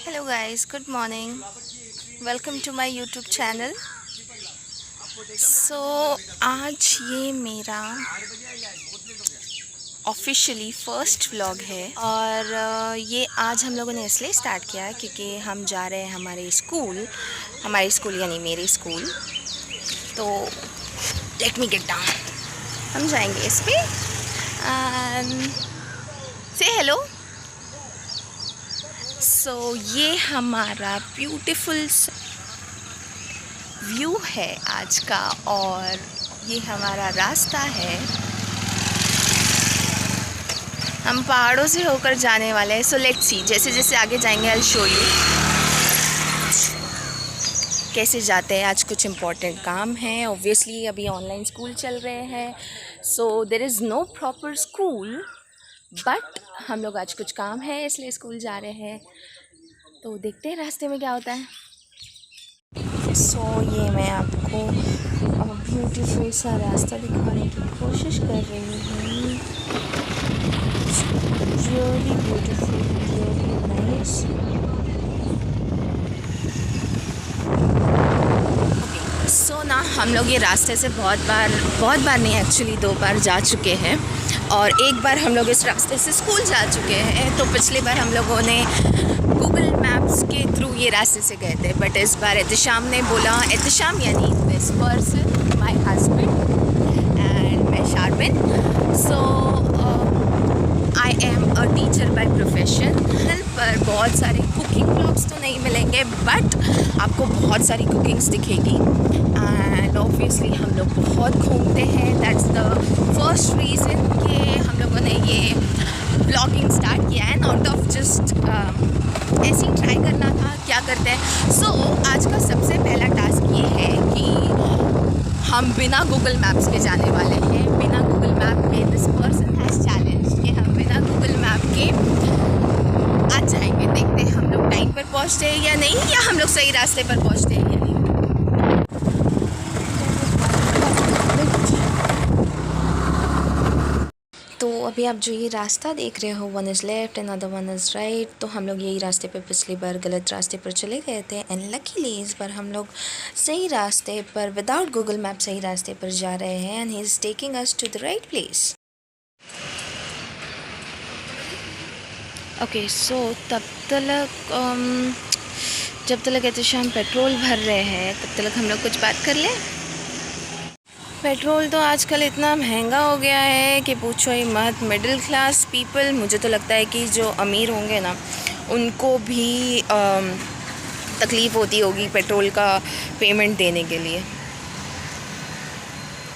Hello guys, good morning. Welcome to my YouTube channel. So आज ये मेरा officially first vlog है और ये आज हम लोगों ने इसलिए स्टार्ट किया है क्योंकि हम जा रहे हैं हमारे स्कूल यानी मेरे स्कूल। तो लेट मी गेट डाउन। हम जाएंगे इस पे एंड से हेलो। सो ये हमारा ब्यूटीफुल व्यू है आज का और ये हमारा रास्ता है। हम पहाड़ों से होकर जाने वाले हैं। सो लेट्स सी, जैसे जैसे आगे जाएंगे आई विल शो यू कैसे जाते हैं। आज कुछ इम्पोर्टेंट काम है। ऑब्वियसली अभी ऑनलाइन स्कूल चल रहे हैं, so there is no proper school, but हम लोग आज कुछ काम है इसलिए स्कूल जा रहे हैं। तो देखते हैं रास्ते में क्या होता है। सो ये मैं आपको ब्यूटीफुल सा रास्ता दिखाने की कोशिश कर रही हूँ। Really beautiful, really nice. So ना हम लोग ये रास्ते से बहुत बार नहीं, एक्चुअली 2 बार जा चुके हैं और एक बार हम लोग इस रास्ते से स्कूल जा चुके हैं। तो पिछली बार हम लोगों ने गूगल मैप्स के थ्रू ये रास्ते से गए थे, बट इस बार एहतशाम ने बोला, एहतशाम यानी this person my husband and मैं Sharmin. So I am a teacher by profession. पर बहुत सारे कुकिंग ब्लॉग्स तो नहीं मिलेंगे, बट आपको बहुत सारी कुकिंग्स दिखेगी एंड ऑब्वियसली हम लोग बहुत घूमते हैं। दैट्स द फर्स्ट रीज़न कि हम लोगों ने ये ब्लॉगिंग स्टार्ट किया है, नॉट ऑफ जस्ट ऐसे ही ट्राई करना था क्या करते हैं। सो आज का सबसे पहला टास्क ये है कि हम बिना गूगल मैप्स के जाने वाले हैं। बिना गूगल मैप के दिस पर्सन हैज़ चैलेंज कि हम बिना गूगल मैप के आज जाएंगे। देखते हैं हम लोग टाइम पर पहुंचते हैं या नहीं, या हम लोग सही रास्ते पर पहुंचते हैं या नहीं। तो अभी आप जो ये रास्ता देख रहे हो, one is left and other one is right. तो हम लोग यही रास्ते पे पिछली बार गलत रास्ते पर चले गए थे एंड लकीली इस बार हम लोग सही रास्ते पर विदाउट गूगल मैप सही रास्ते पर जा रहे हैं and he is taking us to the right place. Okay, so जब तक एहतशाम पेट्रोल भर रहे हैं तब तक हम लोग कुछ बात कर लें। पेट्रोल तो आजकल इतना महंगा हो गया है कि पूछो ही मत। मिडिल क्लास पीपल, मुझे तो लगता है कि जो अमीर होंगे ना उनको भी तकलीफ़ होती होगी पेट्रोल का पेमेंट देने के लिए।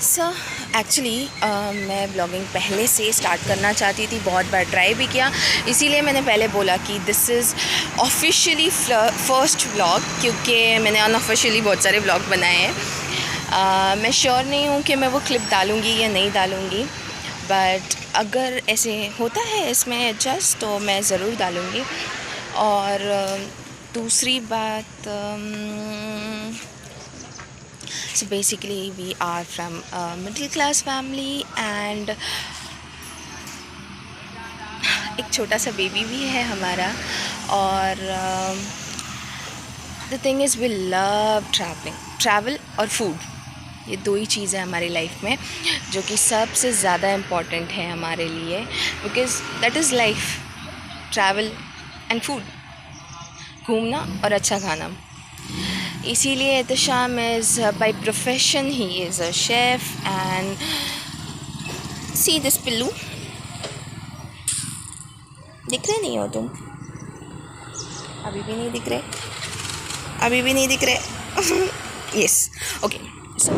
सो एक्चुअली मैं ब्लॉगिंग पहले से स्टार्ट करना चाहती थी, बहुत बार ट्राई भी किया, इसीलिए मैंने पहले बोला कि this is officially first vlog, क्योंकि मैंने अनऑफिशियली बहुत सारे व्लॉग बनाए हैं। मैं श्योर नहीं हूँ कि मैं वो क्लिप डालूँगी या नहीं डालूँगी, बट अगर ऐसे होता है इसमें एडजस्ट तो मैं ज़रूर डालूँगी। और दूसरी बात, so basically we are from middle class family and एक छोटा सा बेबी भी है हमारा। और the thing is we love travel और फूड। ये 2 ही चीज़ें हमारी लाइफ में जो कि सबसे ज़्यादा इम्पॉर्टेंट है हमारे लिए, because that is life, travel and food, घूमना और अच्छा खाना। इसीलिए Ehtesham is by profession he is a chef and see this पिल्लू। दिख रहे नहीं हो तुम? अभी भी नहीं दिख रहे yes, okay. So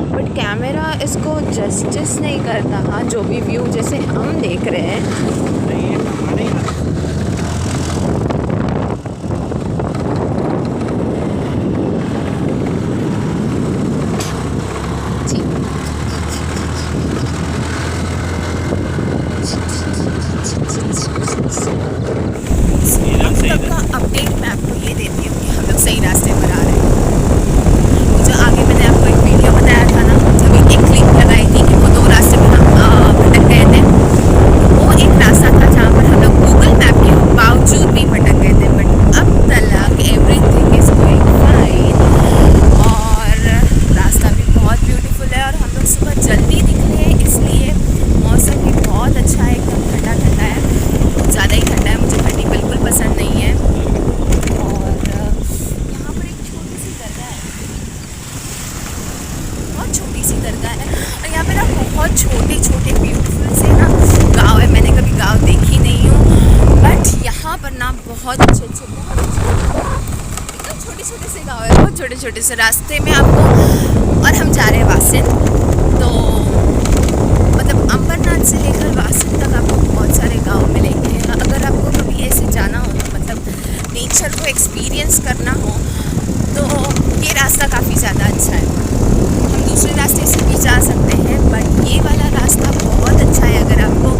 but camera इसको जस्टिस नहीं करता। हाँ, जो भी व्यू जैसे हम देख रहे हैं तब का अपडेट मैं आपको ये देती हूँ कि हम लोग सही रास्ते पर आ रहे हैं। जो आगे मैंने आपको एक वीडियो बताया था ना, अभी एक क्लिप लगाई थी कि वो 2 रास्ते पर हम भटक गए थे। छोटे छोटे से रास्ते में आपको, और हम जा रहे हैं वासिन। तो मतलब अंबरनाथ से लेकर वासिन तक आपको बहुत सारे गांव मिलेंगे। अगर आपको कभी ऐसे जाना हो, मतलब नेचर को एक्सपीरियंस करना हो, तो ये रास्ता काफ़ी ज़्यादा अच्छा है। हम दूसरे रास्ते से भी जा सकते हैं, बट ये वाला रास्ता बहुत अच्छा है अगर आपको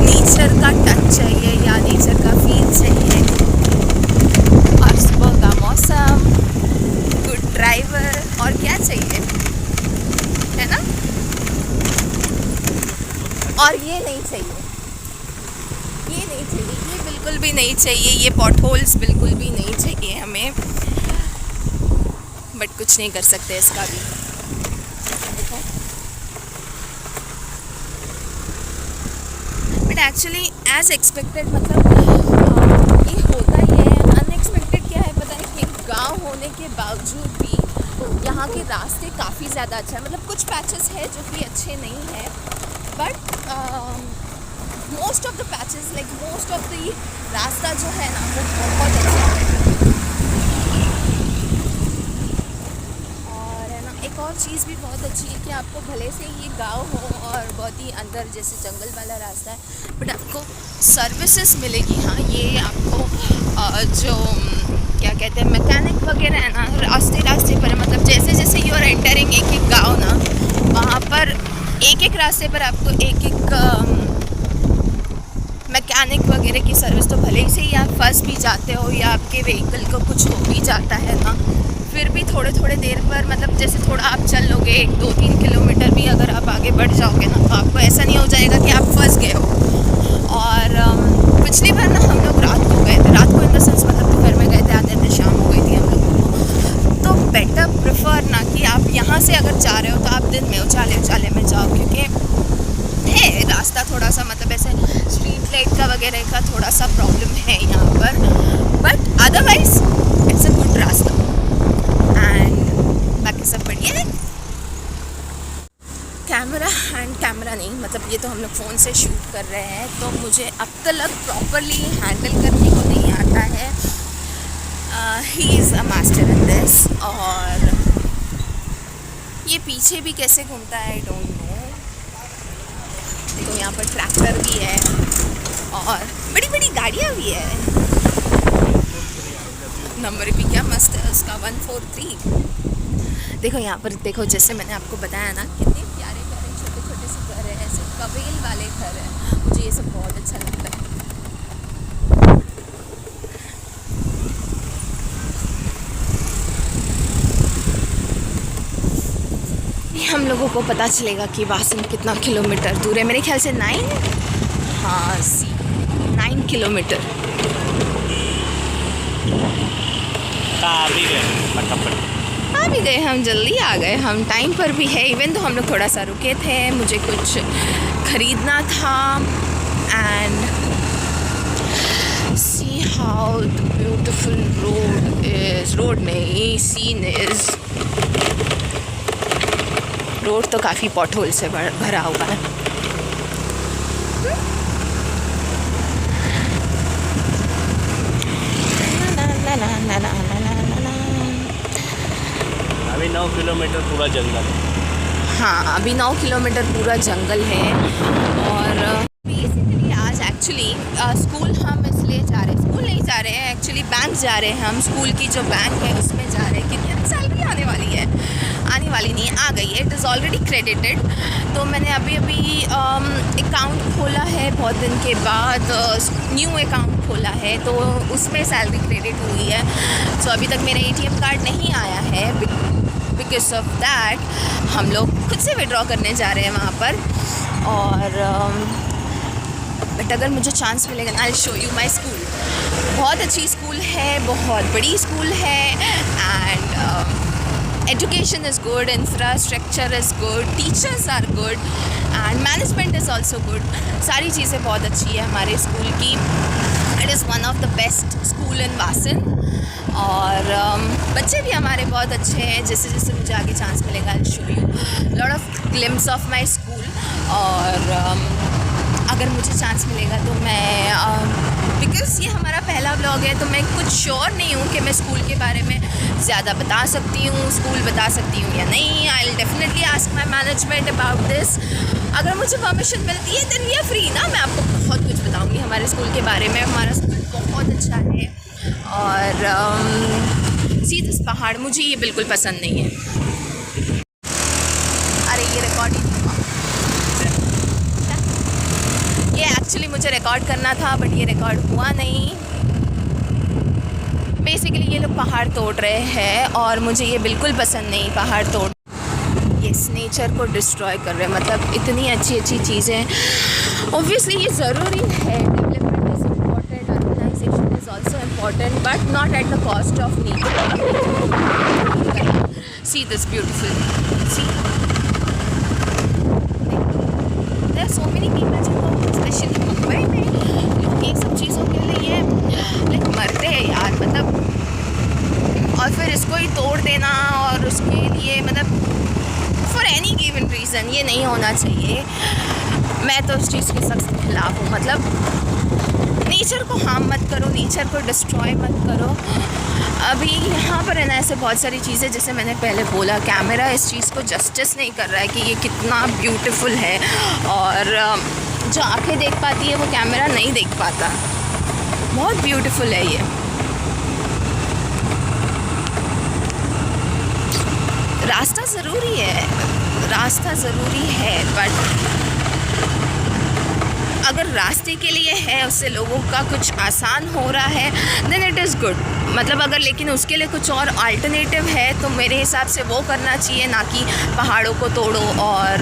नेचर का टच चाहिए या नेचर का फील चाहिए। और सुबह का मौसम, गुड ड्राइवर, और क्या चाहिए, है ना। और ये नहीं चाहिए, ये नहीं चाहिए, ये बिल्कुल भी नहीं चाहिए, ये पॉट होल्स बिल्कुल भी नहीं चाहिए हमें, बट कुछ नहीं कर सकते इसका भी। देखो, बट एक्चुअली एज एक्सपेक्टेड, मतलब ये होता ही है। अनएक्सपेक्टेड क्या है पता है कि गांव होने के बावजूद भी यहाँ के रास्ते काफ़ी ज़्यादा अच्छा है। मतलब कुछ पैचेस है जो कि अच्छे नहीं हैं, but most of the patches, like most of the रास्ता जो है ना वो बहुत अच्छा है। और है ना, एक और चीज़ भी बहुत अच्छी है कि आपको भले से ये गांव हो और बहुत ही अंदर जैसे जंगल वाला रास्ता है, बट आपको सर्विसेज मिलेगी। हाँ, ये आपको जो क्या कहते हैं मैकेनिक वगैरह है ना, रास्ते पर, मतलब जैसे जैसे यू आर एंटरिंग एक एक गाँव ना, वहाँ पर एक एक रास्ते पर आपको एक एक मैकेनिक वगैरह की सर्विस, तो भले ही से ही आप फंस भी जाते हो या आपके व्हीकल को कुछ हो भी जाता है ना, फिर भी थोड़े थोड़े देर पर, मतलब जैसे थोड़ा आप चल लोगे 1-2-3 किलोमीटर भी अगर आप आगे बढ़ जाओगे ना, तो आपको ऐसा नहीं हो जाएगा कि आप फंस गए हो। और पिछली बार ना हम लोग रात को गए थे, रात को इन द सेंस मतलब दोपहर में गए थे, आते आते शाम हो गई थी हम लोगों को। तो बेटर प्रेफर ना कि आप यहाँ से अगर जा रहे हो तो आप दिन में उजाले में जाओ, क्योंकि है रास्ता थोड़ा सा, मतलब ऐसे स्ट्रीट लाइट का वगैरह का थोड़ा सा प्रॉब्लम है यहाँ पर, but otherwise it's a good रास्ता एंड बाकी सब बढ़िया है। कैमरा नहीं, मतलब ये तो हम लोग फ़ोन से शूट कर रहे हैं, तो मुझे अब तक प्रॉपरली हैंडल करने को नहीं आता है। He is a master in this. और ये पीछे भी कैसे घूमता है आई डोंट नो। देखो यहाँ पर ट्रैक्टर भी है और बड़ी बड़ी गाड़ियाँ भी है। नंबर भी क्या मस्त है उसका, 143। देखो यहाँ पर, देखो जैसे मैंने आपको बताया ना, कितने प्यारे प्यारे छोटे छोटे से घर है, ऐसे कबील वाले घर हैं। मुझे ये सब बहुत अच्छा लगता है। हम लोगों को पता चलेगा कि वासिन कितना किलोमीटर दूर है। मेरे ख्याल से 9 किलोमीटर। आ भी गए हम, जल्दी आ गए हम, टाइम पर भी है। इवन तो हम लोग थोड़ा सा रुके थे, मुझे कुछ ख़रीदना था। And see how beautiful road is, road नहीं सीन इज़। रोड तो काफ़ी पॉटहोल से भरा हुआ है। अभी 9 किलोमीटर पूरा जंगल है। हाँ, अभी 9 किलोमीटर पूरा जंगल है। और बेसिकली आज एक्चुअली स्कूल हम इसलिए जा रहे हैं, स्कूल नहीं जा रहे हैं एक्चुअली, बैंक जा रहे हैं हम। स्कूल की जो बैंक है उसमें जा रहे हैं, क्योंकि सैलरी आने वाली है, आने वाली नहीं, आ गई है, इट इज़ ऑलरेडी क्रेडिटेड। तो मैंने अभी अकाउंट खोला है, बहुत दिन के बाद न्यू अकाउंट खोला है, तो उसमें सैलरी क्रेडिट हुई है। सो अभी तक मेरा ATM कार्ड नहीं आया है, बिकॉज ऑफ दैट हम लोग खुद से विड्रॉ करने जा रहे हैं वहाँ पर। और बट अगर मुझे चांस मिलेगा ना, I show you my school. बहुत अच्छी स्कूल है, बहुत बड़ी स्कूल है, and education is good, infrastructure is good, teachers are good and management is also good. सारी चीज़ें बहुत अच्छी है हमारे स्कूल की। It is one of the best school in वासिन। और बच्चे भी हमारे बहुत अच्छे हैं। जैसे जैसे मुझे आगे चांस मिलेगा I'll show you lot of glimpse of my school। और अगर मुझे चांस मिलेगा तो मैं बिकॉज़ ये हमारा पहला व्लॉग है तो मैं कुछ श्योर नहीं हूँ कि मैं स्कूल के बारे में ज़्यादा बता सकती हूँ, स्कूल बता सकती हूँ या नहीं। I will definitely ask my management about this. अगर मुझे परमिशन मिलती है देन वी आर फ्री ना, मैं आपको बहुत कुछ बताऊँगी हमारे स्कूल के बारे में। हमारा स्कूल बहुत अच्छा है और सीधे पहाड़, मुझे ये बिल्कुल पसंद नहीं है। अरे ये रिकॉर्ड ही ये एक्चुअली मुझे रिकॉर्ड करना था बट ये रिकॉर्ड हुआ नहीं। बेसिकली ये लोग पहाड़ तोड़ रहे हैं और मुझे ये बिल्कुल पसंद नहीं, पहाड़ तोड़ इस नेचर को डिस्ट्रॉय कर रहे हैं। मतलब इतनी अच्छी अच्छी चीज़ें, ऑब्वियसली ये ज़रूरी है, development is important, urbanisation is also important but not at the cost of nature. See this beautiful, see there are so many people जिनको स्पेशली मुंबई में लोग ये सब चीज़ों के लिए लाइक मरते हैं यार। मतलब और फिर इसको ही तोड़ देना और उसके लिए मतलब फॉर एनी गिवन रीज़न ये नहीं होना चाहिए। मैं तो उस चीज़ के सख्त खिलाफ हूँ। मतलब नेचर को हार्म मत करो, नेचर को डिस्ट्रॉय मत करो। अभी यहाँ पर है ना ऐसे बहुत सारी चीज़ें, जैसे मैंने पहले बोला, कैमरा इस चीज़ को जस्टिस नहीं कर रहा है कि ये कितना ब्यूटीफुल है और जो आंखें देख पाती है वो कैमरा नहीं देख पाता। बहुत ब्यूटीफुल है ये। रास्ता ज़रूरी है, रास्ता ज़रूरी है बट अगर रास्ते के लिए है उससे लोगों का कुछ आसान हो रहा है देन इट इज़ गुड। मतलब अगर लेकिन उसके लिए कुछ और अल्टरनेटिव है तो मेरे हिसाब से वो करना चाहिए, ना कि पहाड़ों को तोड़ो और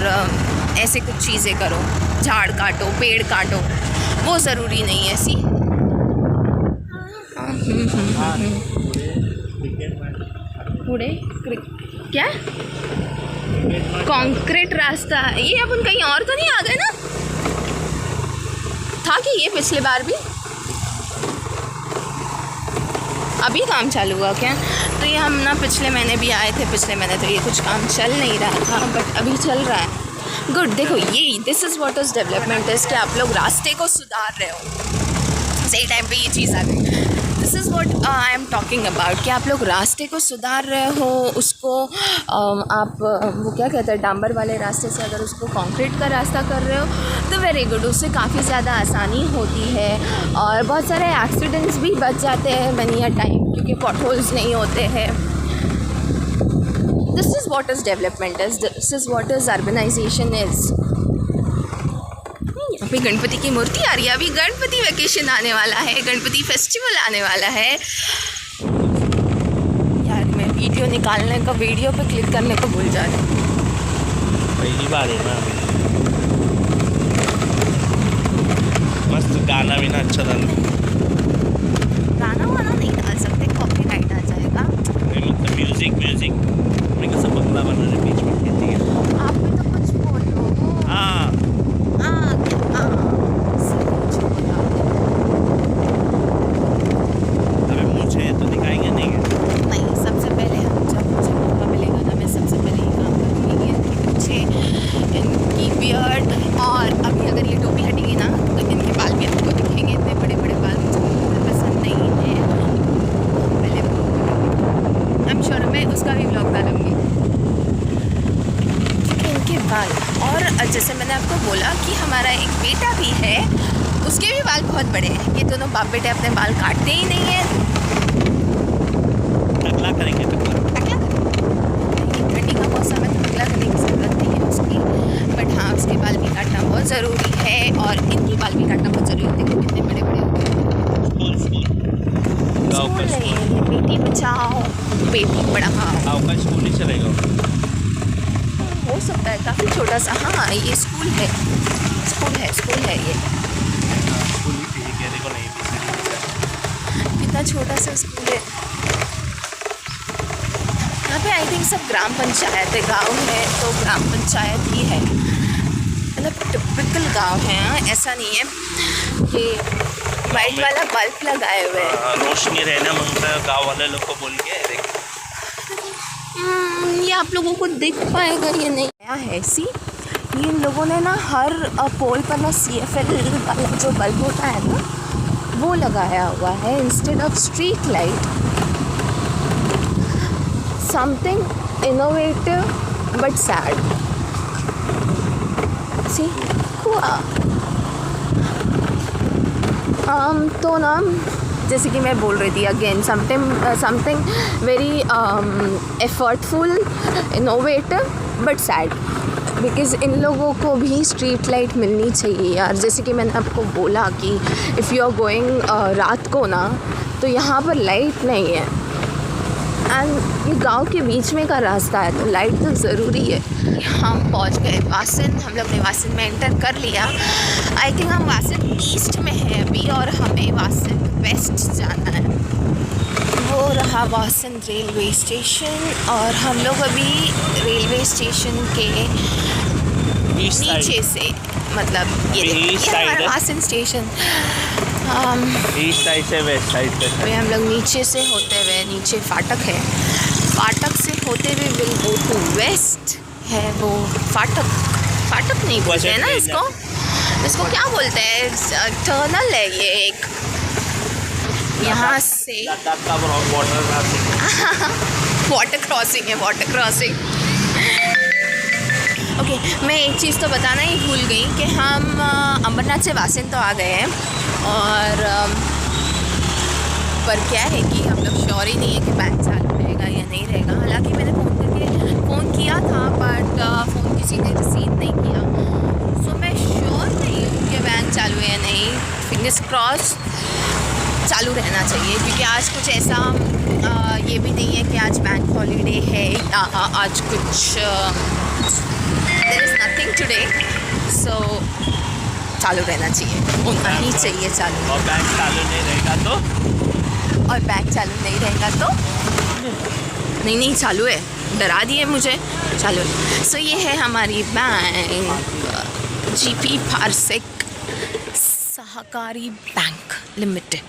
ऐसे कुछ चीज़ें करो, झाड़ काटो, पेड़ काटो, वो ज़रूरी नहीं है। सी पूरे क्या कंक्रीट रास्ता, ये अपन कहीं और तो नहीं आ गए ना? था कि ये पिछले बार भी अभी काम चालू हुआ क्या? तो ये हम ना पिछले महीने भी आए थे, पिछले महीने तो ये कुछ काम चल नहीं रहा था बट अभी चल रहा है। गुड। देखो ये this is what is development is कि आप लोग रास्ते को सुधार रहे हो, सही टाइम पे ये चीज़ आ गई। This is what I am talking about कि आप लोग रास्ते को सुधार रहे हो, उसको आप वो क्या कहते हैं, डांबर वाले रास्ते से अगर उसको कंक्रीट का रास्ता कर रहे हो तो वेरी गुड, उससे काफ़ी ज़्यादा आसानी होती है और बहुत सारे एक्सीडेंट्स भी बच जाते हैं मनी अ टाइम, क्योंकि पॉटहोल्स नहीं होते हैं। This is what is development is, this is what is urbanisation is. अभी गणपति की मूर्ति आ रही है, अभी गणपति वेकेशन आने वाला है, गणपति फेस्टिवल आने वाला है। यार मैं वीडियो निकालने का, वीडियो पे क्लिक करने को भूल जा रही हूँ। पहली बार है ना, मस्त गाना भी ना अच्छा था। गाना वाना नहीं डाल सकते, कॉपीराइट आ जाएगा। मतलब म्यूजिक मैं कैसे बंगला बना रहे बीच में कहती है। आप भी तो कुछ बोलो। हाँ अबे मुझे तो दिखाएंगे नहीं, सबसे पहले हम जब मुझे मौका मिलेगा ना मैं सबसे पहले ये काम करूँगी, इनके पीछे इनकी बियर्ड, और अभी अगर ये टोपी हटेगी ना तो इनके बाल भी आपको दिखेंगे। इतने बड़े बड़े बाल मुझे बिल्कुल पसंद नहीं है। पहले आई एम श्योर मैं उसका भी व्लॉग डालूँगी इनके बाल। और जैसे मैंने आपको बोला कि हमारा एक बेटा भी है, उसके भी बाल बहुत बड़े हैं। ये दोनों बाप बेटे अपने बाल काटते ही नहीं हैं। टकला करेंगे, टकला ठंडी का मौसम है तो टकला करने की ज़रूरत नहीं है उसकी, बट हाँ उसके बाल भी काटना बहुत ज़रूरी है और इनके बाल भी काटना बहुत ज़रूरी है। देखो कितने बड़े बड़े होते हैं। स्कूल है, बेटी बचाओ बेटी पढ़ाओ। गाँव का स्कूल ही चलेगा, हो सकता है काफ़ी छोटा सा। हाँ ये स्कूल है, स्कूल है ये। स्कूल ही ठीक है, देखो नहीं कितना छोटा सा स्कूल है। यहाँ पे आई थिंक सब ग्राम पंचायत है, गाँव है तो ग्राम पंचायत ही है, मतलब टिपिकल गाँव है। हाँ ऐसा नहीं है कि वाइट वाला बल्ब लगाए हुए हैं। रोशनी रहना मांगता है गाँव वाले लोग को बोल के। देख ये आप लोगों को दिख पाएगा ये नहीं आया है। सी ये इन लोगों ने ना हर पोल पर ना CFL वाला जो बल्ब होता है ना वो लगाया हुआ है instead of street light. Something innovative but sad. See तो ना, जैसे कि मैं बोल रही थी again, something very effortful, innovative but sad. Because इन लोगों को भी स्ट्रीट लाइट मिलनी चाहिए यार. जैसे कि मैंने आपको बोला कि इफ़ यू आर गोइंग रात को ना, तो यहाँ पर लाइट नहीं है. एंड ये गांव के बीच में का रास्ता है, तो लाइट तो ज़रूरी है. हम पहुँच गए वासिन. हम लोग ने वासिन में एंटर कर लिया. आई थिंक हम वासिन ईस्ट में हैं अभी, और हमें वासिन वेस्ट जाना है. वो रहा वासिन रेलवे स्टेशन, और हम लोग अभी रेलवे स्टेशन के नीचे से, मतलब ये हमारा वासिन स्टेशन ईस्ट साइड से वेस्ट साइड पे. अभी हम लोग नीचे से होते हुए, नीचे फाटक है, फाटक से होते हुए विल गो टू वेस्ट. है वो फाटक नहीं बोलते हैं ना इसको क्या बोलते हैं, टनल है ये एक. यहाँ से वाटर क्रॉसिंग. ओके, मैं एक चीज़ तो बताना ही भूल गई कि हम अमरनाथ से वासिन तो आ गए हैं, और पर क्या है कि हम लोग श्योर ही नहीं है कि बैंक चालू रहेगा या नहीं रहेगा. हालांकि मैंने फ़ोन किया था, बट फ़ोन किसी ने रिसीव नहीं किया. सो मैं श्योर नहीं हूँ कि बैंक चालू है या नहीं. फिंगर्स क्रॉस चालू रहना चाहिए, क्योंकि आज कुछ ऐसा ये भी नहीं है कि आज बैंक हॉलीडे है. आज कुछ देयर इज़ नथिंग टुडे. सो चालू रहना चाहिए, होना ही चाहिए चालू. और बैंक चालू नहीं रहेगा तो नहीं चालू है. डरा दिए मुझे. चालू है. सो ये है हमारी बैंक, जीपी पारसेक सहकारी बैंक लिमिटेड.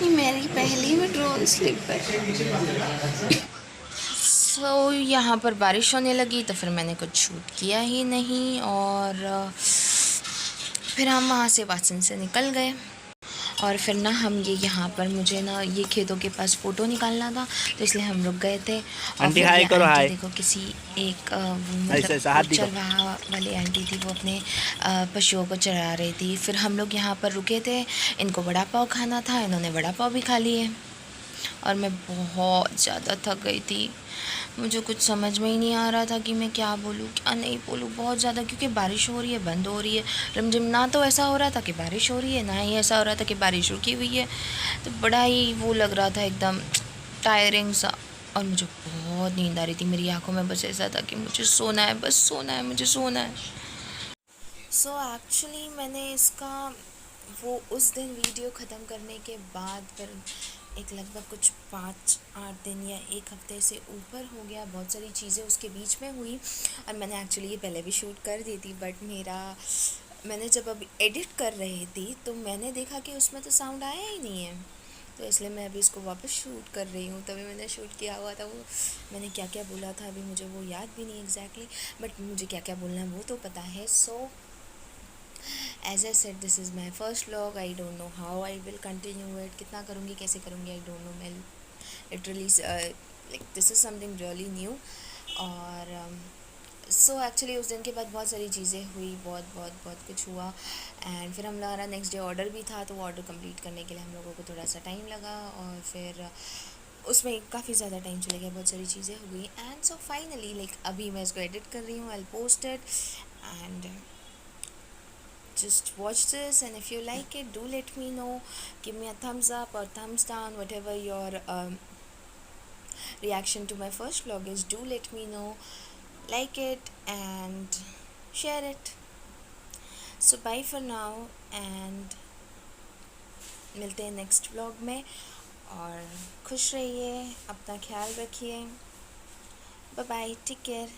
ये मेरी पहली विड्रॉल स्लिप है. सो यहाँ पर बारिश होने लगी, तो फिर मैंने कुछ शूट किया ही नहीं, और फिर हम वहाँ से वासन से निकल गए. और फिर ना हम यहाँ पर, मुझे ना ये खेतों के पास फ़ोटो निकालना था, तो इसलिए हम रुक गए थे. और फिर हाय करो, हाय. देखो किसी एक चरवाहा वाली आंटी थी, वो अपने पशुओं को चरा रही थी. फिर हम लोग यहाँ पर रुके थे. इनको वड़ा पाव खाना था, इन्होंने वड़ा पाव भी खा लिए, और मैं बहुत ज़्यादा थक गई थी. मुझे कुछ समझ में ही नहीं आ रहा था कि मैं क्या बोलूँ क्या नहीं बोलूँ, बहुत ज़्यादा, क्योंकि बारिश हो रही है, बंद हो रही है, रिमझिम. ना तो ऐसा हो रहा था कि बारिश हो रही है, ना ही ऐसा हो रहा था कि बारिश रुकी हुई है. तो बड़ा ही वो लग रहा था, एकदम टायरिंग सा. और मुझे बहुत नींद आ रही थी. मेरी आंखों में बस ऐसा था कि मुझे सोना है, बस सोना है, मुझे सोना है. सो एक्चुअली मैंने इसका वो उस दिन वीडियो ख़त्म करने के बाद फिर एक लगभग कुछ 5-8 दिन या एक हफ़्ते से ऊपर हो गया. बहुत सारी चीज़ें उसके बीच में हुई, और मैंने एक्चुअली ये पहले भी शूट कर दी थी, बट मैंने जब अभी एडिट कर रही थी, तो मैंने देखा कि उसमें तो साउंड आया ही नहीं है. तो इसलिए मैं अभी इसको वापस शूट कर रही हूँ. तभी मैंने शूट किया हुआ था. वो मैंने क्या क्या बोला था अभी मुझे वो याद भी नहीं एग्जैक्टली, बट मुझे क्या क्या बोलना है वो तो पता है. सो as I said, this is my first vlog. I don't know how I will continue it. कितना करूँगी, कैसे करूँगी, I don't know. मैं literally like this is something really new. और सो एक्चुअली उस दिन के बाद बहुत सारी चीज़ें हुई, बहुत कुछ हुआ. एंड फिर हमारा नेक्स्ट डे ऑर्डर भी था, तो वो ऑर्डर कंप्लीट करने के लिए हम लोगों को थोड़ा सा टाइम लगा, और फिर उसमें काफ़ी ज़्यादा टाइम चले गया, बहुत सारी चीज़ें हो गई. एंड सो फाइनली लाइक अभी मैं इसको एडिट कर रही हूँ. I post it, and just watch this, and if you like it, do let me know. Give me a thumbs up or thumbs down, whatever your reaction to my first vlog is. Do let me know. Like it and share it. So bye for now and मिलते हैं next vlog में। और खुश रहिए, अपना ख्याल रखिए। Bye bye, take care.